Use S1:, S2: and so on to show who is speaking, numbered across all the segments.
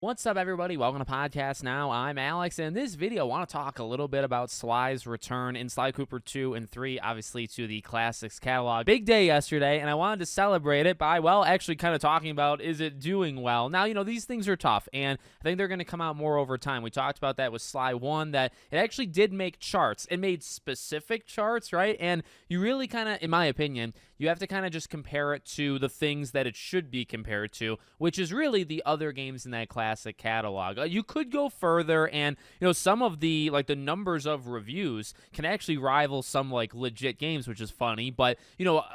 S1: What's up, everybody? Welcome to Podcast Now. I'm Alex, and in this video, I want to talk a little bit about Sly's return in Sly Cooper 2 and 3, obviously to the Classics catalog. Big day yesterday, and I wanted to celebrate it by, well, actually kind of talking about, is it doing well? Now, these things are tough, and I think they're going to come out more over time. We talked about that with Sly 1, that it actually did make charts. It made specific charts, right? And you really kind of, in my opinion, you have to kind of just compare it to the things that it should be compared to, which is really the other games in that classic catalog. You could go further, and some of the the numbers of reviews can actually rival some legit games, which is funny. But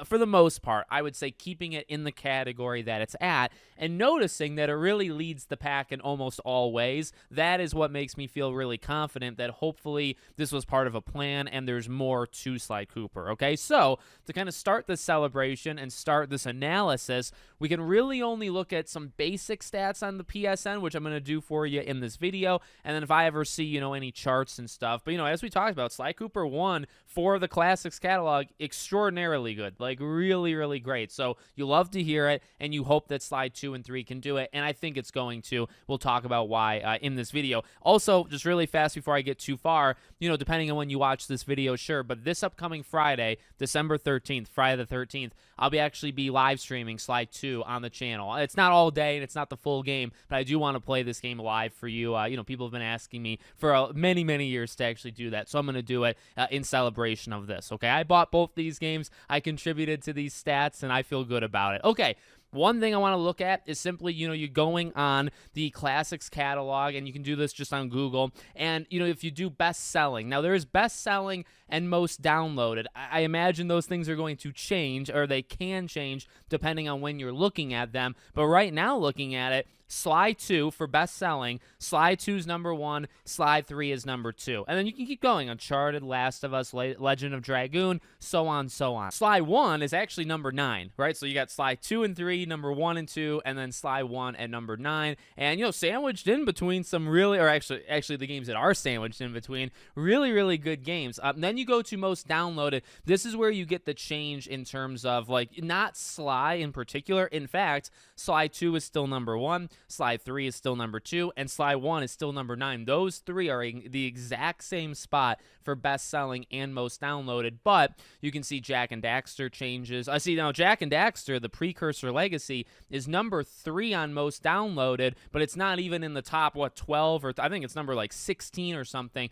S1: for the most part, I would say keeping it in the category that it's at, and noticing that it really leads the pack in almost all ways. That is what makes me feel really confident that hopefully this was part of a plan, and there's more to Sly Cooper. Okay, so to kind of start this celebration and start this analysis, we can really only look at some basic stats on the PSN, which I'm going to do for you in this video, and then if I ever see any charts and stuff. But as we talked about, Sly Cooper 1 for the Classics catalog, extraordinarily good, really great. So you love to hear it, and you hope that Sly 2 and 3 can do it, and I think it's going to. We'll talk about why in this video. Also, just really fast before I get too far, depending on when you watch this video, sure, but this upcoming Friday, December 13th, Friday the 13th, I'll actually be live streaming Sly 2 on the channel. It's not all day, and it's not the full game, but I do want to play this game live for you. People have been asking me for many years to actually do that, so I'm going to do it in celebration of this, okay? I bought both these games. I contributed to these stats, and I feel good about it. Okay. One thing I want to look at is simply, you're going on the Classics catalog, and you can do this just on Google, and, if you do best-selling. Now, there is best-selling and most downloaded. I imagine those things are going to change, or they can change, depending on when you're looking at them, but right now, looking at it, Sly 2 for best-selling, Sly 2 is number 1, Sly 3 is number 2. And then you can keep going. Uncharted, Last of Us, Legend of Dragoon, so on, so on. Sly 1 is actually number 9, right? So you got Sly 2 and 3, number 1 and 2, and then Sly 1 at number 9. And, sandwiched in between some really, or actually the games that are sandwiched in between, really good games. Then you go to most downloaded. This is where you get the change in terms of, not Sly in particular. In fact, Sly 2 is still number 1. Sly 3 is still number 2, and Sly 1 is still number 9. Those three are in the exact same spot for best-selling and most downloaded, but you can see Jak and Daxter changes. I see now Jak and Daxter, the precursor legacy, is number 3 on most downloaded, but it's not even in the top, 12, or I think it's number 16 or something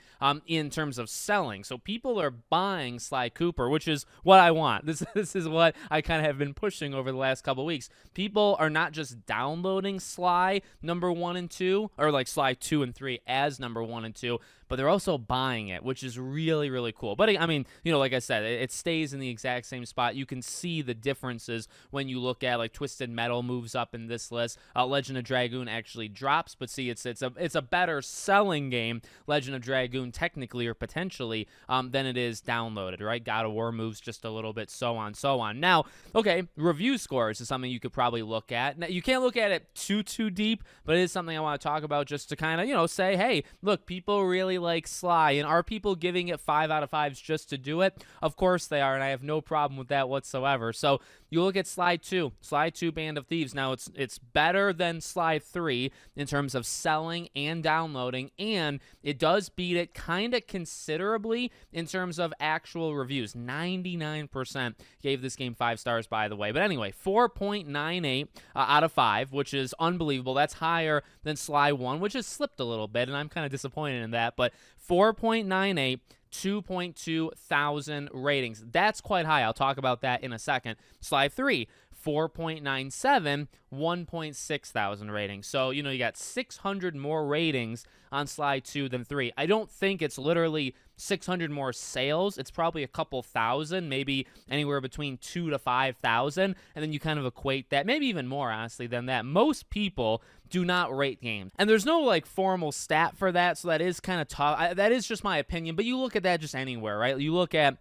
S1: in terms of selling. So people are buying Sly Cooper, which is what I want. This is what I kind of have been pushing over the last couple weeks. People are not just downloading Sly number 1 and 2, or Sly 2 and 3 as number 1 and 2, but they're also buying it, which is really cool. But I mean, like I said, it stays in the exact same spot. You can see the differences when you look at Twisted Metal moves up in this list. Legend of Dragoon actually drops, but see, it's a better selling game, Legend of Dragoon, technically or potentially, than it is downloaded, right? God of War moves just a little bit, so on. Now, okay, review scores is something you could probably look at. Now, you can't look at it too deep, but it is something I want to talk about just to kind of, say, hey, look, people really like Sly, and are people giving it 5 out of 5s just to do it? Of course they are, and I have no problem with that whatsoever. So you look at Sly 2, Band of Thieves. Now, it's better than Sly 3 in terms of selling and downloading, and it does beat it kind of considerably in terms of actual reviews. 99% gave this game 5 stars, by the way. But anyway, 4.98 out of 5, which is unbelievable. That's higher than Sly 1, which has slipped a little bit, and I'm kind of disappointed in that. But 4.98, 2.2 thousand ratings. That's quite high. I'll talk about that in a second. Sly 3, 4.97, 1.6 thousand ratings. So, you got 600 more ratings on Sly 2 than 3. I don't think it's literally 600 more sales. It's probably a couple thousand, maybe anywhere between 2 to 5,000, and then you kind of equate that, maybe even more, honestly, than that. Most people do not rate games, and there's no formal stat for that, so that is kind of tough. That is just my opinion, but you look at that just anywhere, right? You look at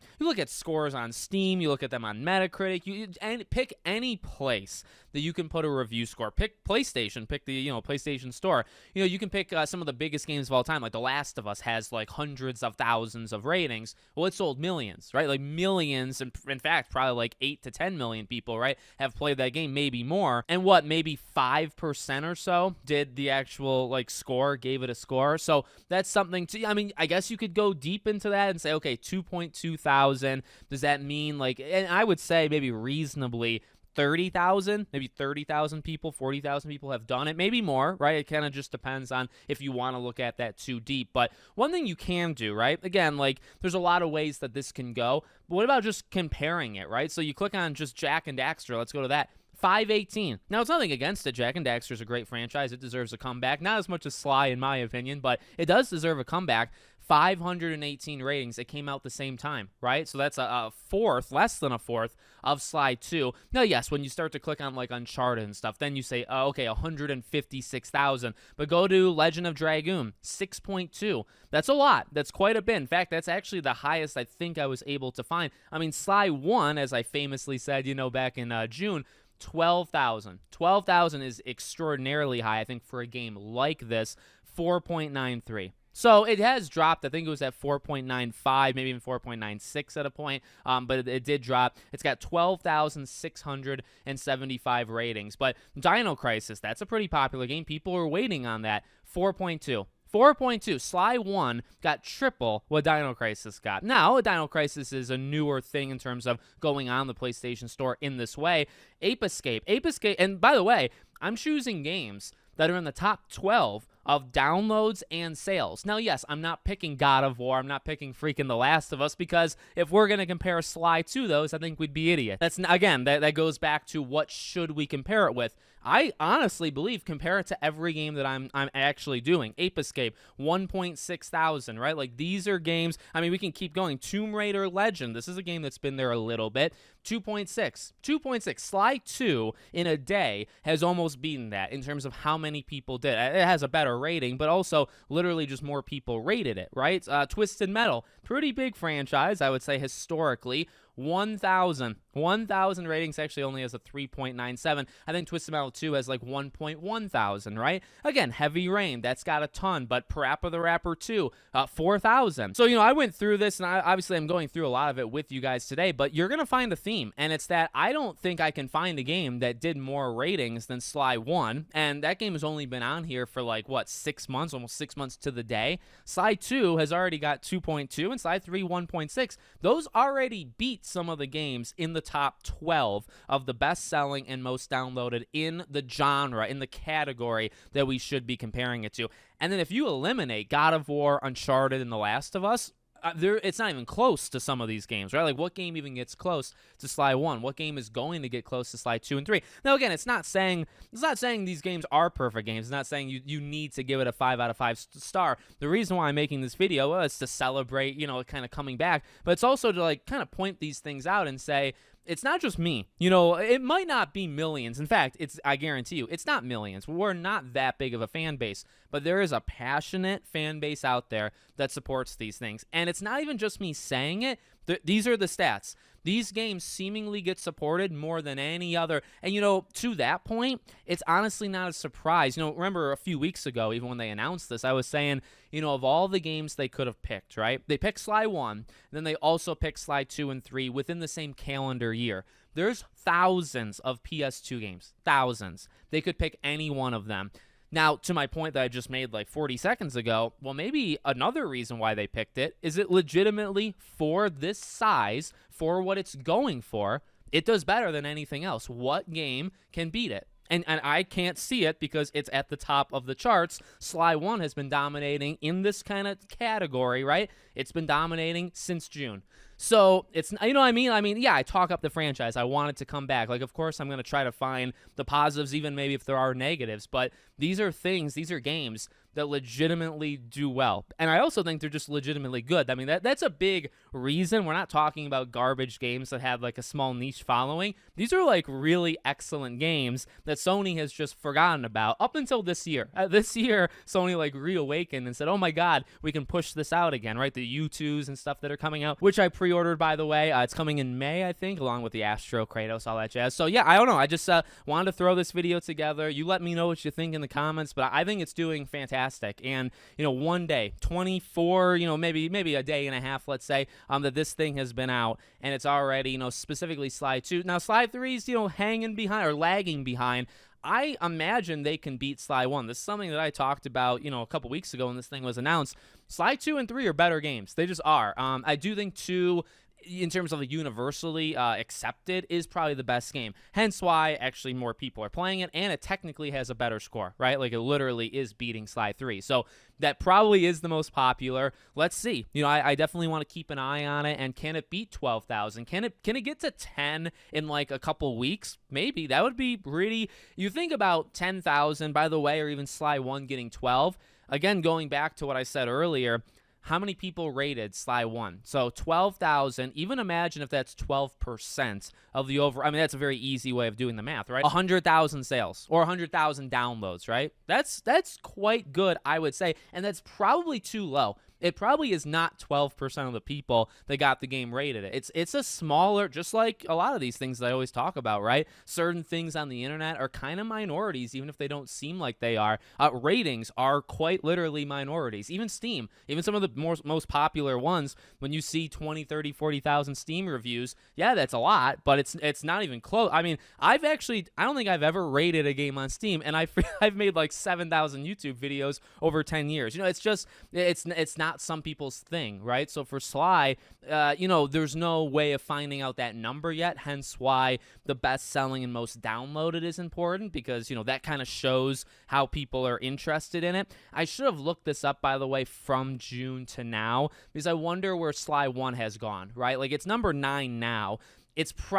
S1: scores on Steam, you look at them on Metacritic, you pick any place that you can put a review score. Pick PlayStation, pick the, PlayStation Store. You can pick some of the biggest games of all time. Like The Last of Us has like hundreds of thousands of ratings. Well, it sold millions, right? Like millions, and in fact, probably like 8 to 10 million people, right, have played that game, maybe more. And what, maybe 5% or so did the actual like score, gave it a score. So that's something to, I guess you could go deep into that and say, okay, 2.2 thousand. Does that mean like, and I would say maybe reasonably 30,000, maybe 30,000 people, 40,000 people have done it, maybe more, right? It kind of just depends on if you want to look at that too deep. But one thing you can do, right? Again, like there's a lot of ways that this can go, but what about just comparing it, right? So you click on just Jak and Daxter. Let's go to that. 518. Now, it's nothing against it. Jak and Daxter is a great franchise. It deserves a comeback. Not as much as Sly, in my opinion, but it does deserve a comeback. 518 ratings. It came out the same time, right? So that's a fourth, less than a fourth of Sly 2. Now, yes, when you start to click on like Uncharted and stuff, then you say, oh, okay, 156,000. But go to Legend of Dragoon, 6.2. That's a lot. That's quite a bit. In fact, that's actually the highest I think I was able to find. Sly 1, as I famously said, back in June, 12,000. 12,000 is extraordinarily high, I think, for a game like this. 4.93. So it has dropped. I think it was at 4.95, maybe even 4.96 at a point, but it did drop. It's got 12,675 ratings. But Dino Crisis, that's a pretty popular game. People are waiting on that. 4.2. 4.2. Sly 1 got triple what Dino Crisis got. Now, Dino Crisis is a newer thing in terms of going on the PlayStation Store in this way. Ape Escape, and by the way, I'm choosing games that are in the top 12 of downloads and sales. Now, yes, I'm not picking God of War. I'm not picking freaking The Last of Us, because if we're going to compare Sly to those, I think we'd be idiots. That's, again, that goes back to what should we compare it with. I honestly believe compare it to every game that I'm actually doing. Ape Escape, 1.6 thousand, right? Like, these are games, we can keep going. Tomb Raider Legend, this is a game that's been there a little bit. 2.6. 2.6. Sly 2 in a day has almost beaten that in terms of how many people did. It has a better rating, but also literally just more people rated it, right? Twisted Metal, pretty big franchise, I would say, historically. 1,000 ratings, actually only has a 3.97. I think Twisted Metal 2 has like 1.1 thousand, right? Again, Heavy Rain, that's got a ton, but Parappa the Rapper 2, 4,000. So, I went through this, and obviously I'm going through a lot of it with you guys today, but you're going to find a theme, and it's that I don't think I can find a game that did more ratings than Sly 1, and that game has only been on here for like, 6 months, almost 6 months to the day. Sly 2 has already got 2.2, and Sly 3, 1.6. Those already beat some of the games in the top 12 of the best-selling and most downloaded in the genre, in the category that we should be comparing it to. And then if you eliminate God of War, Uncharted, and The Last of Us, it's not even close to some of these games, right? Like, what game even gets close to Sly 1? What game is going to get close to Sly 2 and 3? Now, again, it's not saying these games are perfect games. It's not saying you need to give it a 5 out of 5 star. The reason why I'm making this video is to celebrate, kind of coming back, but it's also to like kind of point these things out and say, it's not just me. It might not be millions. In fact, I guarantee you, it's not millions. We're not that big of a fan base, but there is a passionate fan base out there that supports these things. And it's not even just me saying it. These are the stats. These games seemingly get supported more than any other. And, to that point, it's honestly not a surprise. Remember a few weeks ago, even when they announced this, I was saying, of all the games they could have picked, right? They picked Sly 1, and then they also picked Sly 2 and 3 within the same calendar year. There's thousands of PS2 games. Thousands. They could pick any one of them. Now, to my point that I just made like 40 seconds ago, well, maybe another reason why they picked it is it legitimately, for this size, for what it's going for, it does better than anything else. What game can beat it? And I can't see it because it's at the top of the charts. Sly 1 has been dominating in this kind of category, right? It's been dominating since June. So it's, you know what I mean? Yeah, I talk up the franchise. I want it to come back. Like, of course, I'm going to try to find the positives, even maybe if there are negatives. But these are games that legitimately do well. And I also think they're just legitimately good. I mean, that's a big reason. We're not talking about garbage games that have like a small niche following. These are like really excellent games that Sony has just forgotten about up until this year. This year, Sony like reawakened and said, oh my God, we can push this out again, right? The U2s and stuff that are coming out, which I pre pre-ordered, by the way. It's coming in May, I think, along with the Astro, Kratos, all that jazz. So yeah, I don't know. I just wanted to throw this video together. You let me know what you think in the comments, but I think it's doing fantastic. And one day, 24, maybe a day and a half, let's say, that this thing has been out, and it's already, specifically Sly 2. Now Sly 3's, hanging behind or lagging behind. I imagine they can beat Sly 1. This is something that I talked about, a couple weeks ago when this thing was announced. Sly 2 and 3 are better games. They just are. I do think 2, in terms of the universally accepted, is probably the best game. Hence why actually more people are playing it, and it technically has a better score, right? Like, it literally is beating Sly 3. So that probably is the most popular. Let's see. I definitely want to keep an eye on it. And can it beat 12,000? Can it get to 10 in like a couple weeks? Maybe. That would be pretty. You think about 10,000, by the way, or even Sly 1 getting 12. Again, going back to what I said earlier, how many people rated Sly 1? So 12,000, even imagine if that's 12% of the over. I mean, that's a very easy way of doing the math, right? 100,000 sales or 100,000 downloads, right? That's quite good, I would say, and that's probably too low. It probably is not 12% of the people that got the game rated. It's a smaller, just like a lot of these things that I always talk about, right? Certain things on the internet are kind of minorities, even if they don't seem like they are. Ratings are quite literally minorities. Even Steam, even some of the most popular ones, when you see 20, 30, 40,000 Steam reviews, yeah, that's a lot, but it's not even close. I mean, I don't think I've ever rated a game on Steam, and I've made like 7,000 YouTube videos over 10 years. It's not some people's thing, right? So for Sly, there's no way of finding out that number yet, hence why the best-selling and most downloaded is important, because, that kind of shows how people are interested in it. I should have looked this up, by the way, from June to now, because I wonder where Sly 1 has gone, right? Like, it's number 9 now.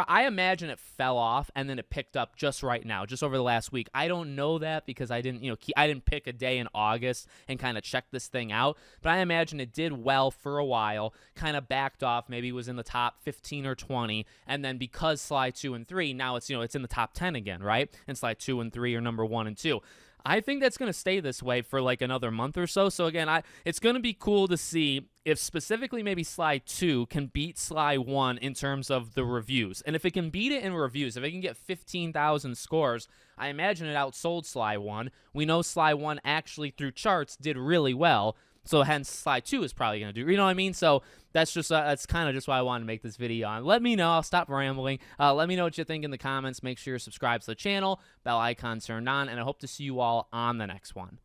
S1: I imagine it fell off and then it picked up just right now, just over the last week. I don't know that because I didn't pick a day in August and kind of check this thing out. But I imagine it did well for a while, kind of backed off, maybe was in the top 15 or 20, and then because Sly 2 and 3, now it's in the top 10 again, right? And Sly 2 and 3 are number 1 and 2. I think that's going to stay this way for like another month or so. So again, it's going to be cool to see if specifically maybe Sly 2 can beat Sly 1 in terms of the reviews. And if it can beat it in reviews, if it can get 15,000 scores, I imagine it outsold Sly 1. We know Sly 1 actually through charts did really well. So hence Sly 2 is probably going to do, you know what I mean? So that's kind of just why I wanted to make this video on. Let me know. I'll stop rambling. Let me know what you think in the comments. Make sure you're subscribed to the channel, bell icon turned on, and I hope to see you all on the next one.